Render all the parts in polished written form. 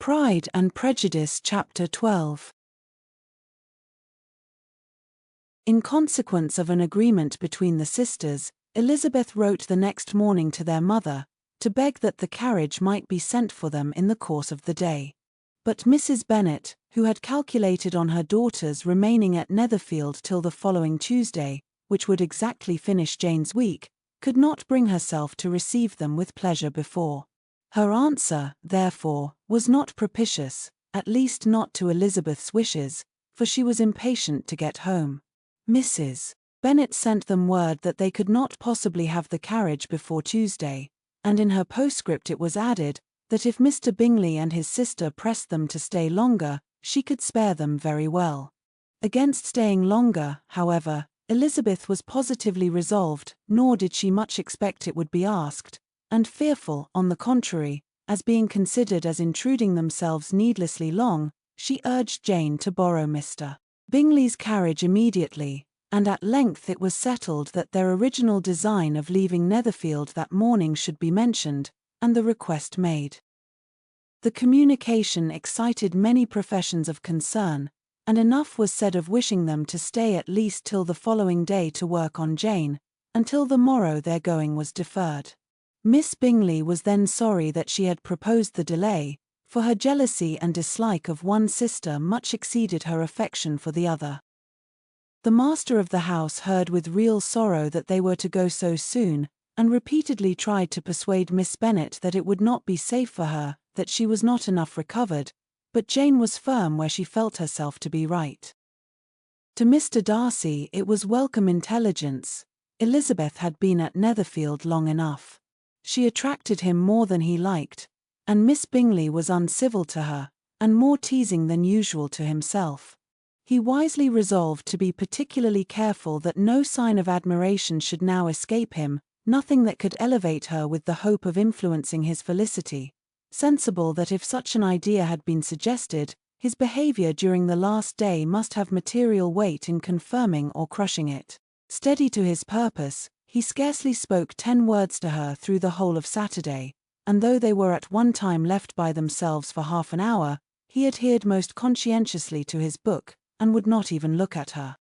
Pride and Prejudice Chapter 12. In consequence of an agreement between the sisters, Elizabeth wrote the next morning to their mother, to beg that the carriage might be sent for them in the course of the day. But Mrs. Bennet, who had calculated on her daughters remaining at Netherfield till the following Tuesday, which would exactly finish Jane's week, could not bring herself to receive them with pleasure before. Her answer, therefore, was not propitious, at least not to Elizabeth's wishes, for she was impatient to get home. Mrs. Bennet sent them word that they could not possibly have the carriage before Tuesday, and in her postscript it was added, that if Mr. Bingley and his sister pressed them to stay longer, she could spare them very well. Against staying longer, however, Elizabeth was positively resolved, nor did she much expect it would be asked, and fearful, on the contrary, as being considered as intruding themselves needlessly long, she urged Jane to borrow Mr. Bingley's carriage immediately, and at length it was settled that their original design of leaving Netherfield that morning should be mentioned, and the request made. The communication excited many professions of concern, and enough was said of wishing them to stay at least till the following day to work on Jane, until the morrow their going was deferred. Miss Bingley was then sorry that she had proposed the delay, for her jealousy and dislike of one sister much exceeded her affection for the other. The master of the house heard with real sorrow that they were to go so soon, and repeatedly tried to persuade Miss Bennet that it would not be safe for her, that she was not enough recovered, but Jane was firm where she felt herself to be right. To Mr. Darcy it was welcome intelligence. Elizabeth had been at Netherfield long enough. She attracted him more than he liked, and Miss Bingley was uncivil to her, and more teasing than usual to himself. He wisely resolved to be particularly careful that no sign of admiration should now escape him, nothing that could elevate her with the hope of influencing his felicity, sensible that if such an idea had been suggested, his behavior during the last day must have material weight in confirming or crushing it. Steady to his purpose, he scarcely spoke 10 words to her through the whole of Saturday, and though they were at one time left by themselves for half an hour, he adhered most conscientiously to his book, and would not even look at her.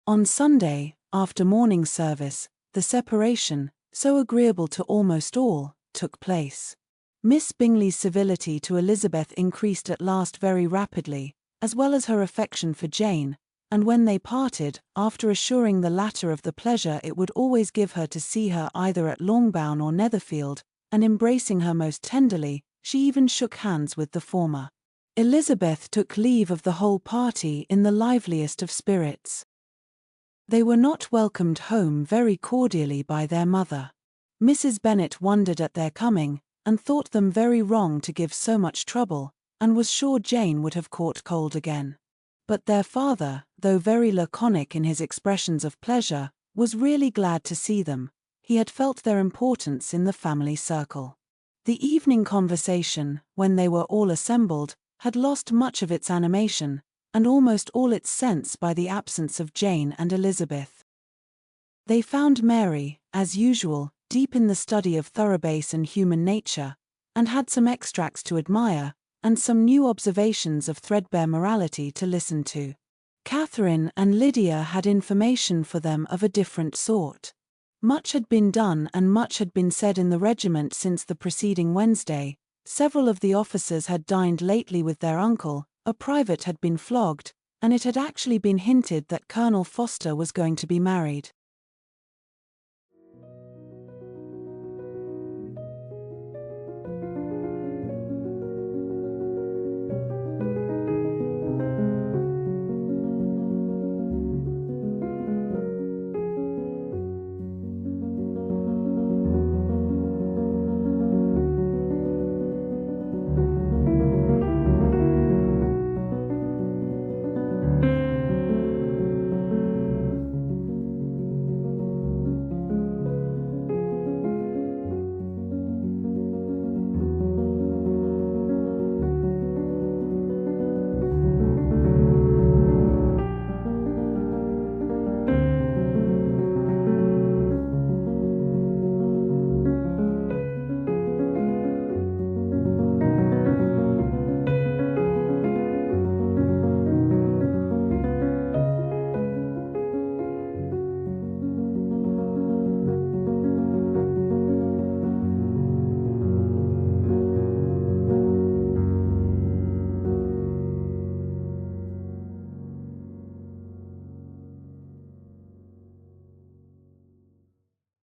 On Sunday, after morning service, the separation, so agreeable to almost all, took place. Miss Bingley's civility to Elizabeth increased at last very rapidly, as well as her affection for Jane, and when they parted, after assuring the latter of the pleasure it would always give her to see her either at Longbourn or Netherfield, and embracing her most tenderly, she even shook hands with the former. Elizabeth took leave of the whole party in the liveliest of spirits. They were not welcomed home very cordially by their mother. Mrs. Bennet wondered at their coming, and thought them very wrong to give so much trouble, and was sure Jane would have caught cold again. But their father, though very laconic in his expressions of pleasure, was really glad to see them. He had felt their importance in the family circle. The evening conversation, when they were all assembled, had lost much of its animation, and almost all its sense by the absence of Jane and Elizabeth. They found Mary, as usual, deep in the study of Thoroughbase and human nature, and had some extracts to admire, and some new observations of threadbare morality to listen to. Catherine and Lydia had information for them of a different sort. Much had been done and much had been said in the regiment since the preceding Wednesday. Several of the officers had dined lately with their uncle, a private had been flogged, and it had actually been hinted that Colonel Foster was going to be married.